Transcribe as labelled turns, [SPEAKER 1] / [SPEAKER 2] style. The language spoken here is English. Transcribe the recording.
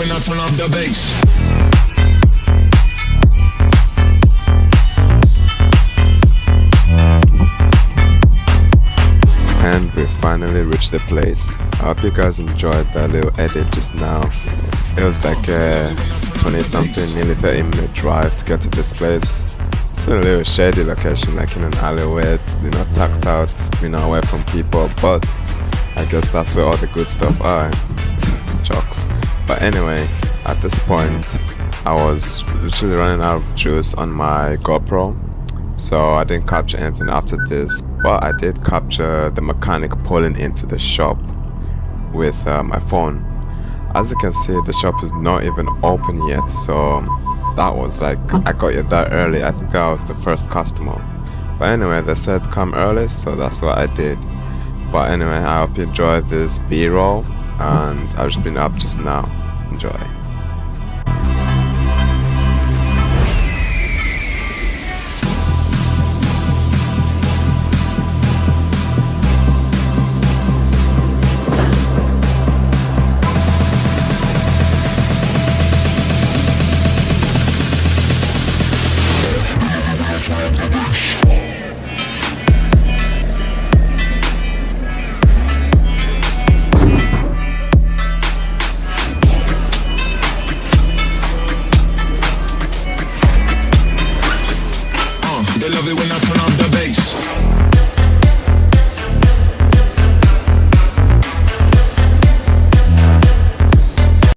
[SPEAKER 1] when I turn up the bass.
[SPEAKER 2] And we finally reached the place. I hope you guys enjoyed that little edit just now. It was like a 20 something, nearly 30-minute drive to get to this place. It's in a little shady location, like in an alleyway, you know, tucked out, you know, away from people, but I guess that's where all the good stuff are. Jokes. But anyway, at this point I was literally running out of juice on my GoPro, so I didn't capture anything after this, but I did capture the mechanic pulling into the shop with my phone. As you can see, the shop is not even open yet, so that was like, I got here that early. I think I was the first customer, but anyway, they said come early, so that's what I did. But anyway, I hope you enjoyed this B-roll, and I've just been up just now. Enjoy.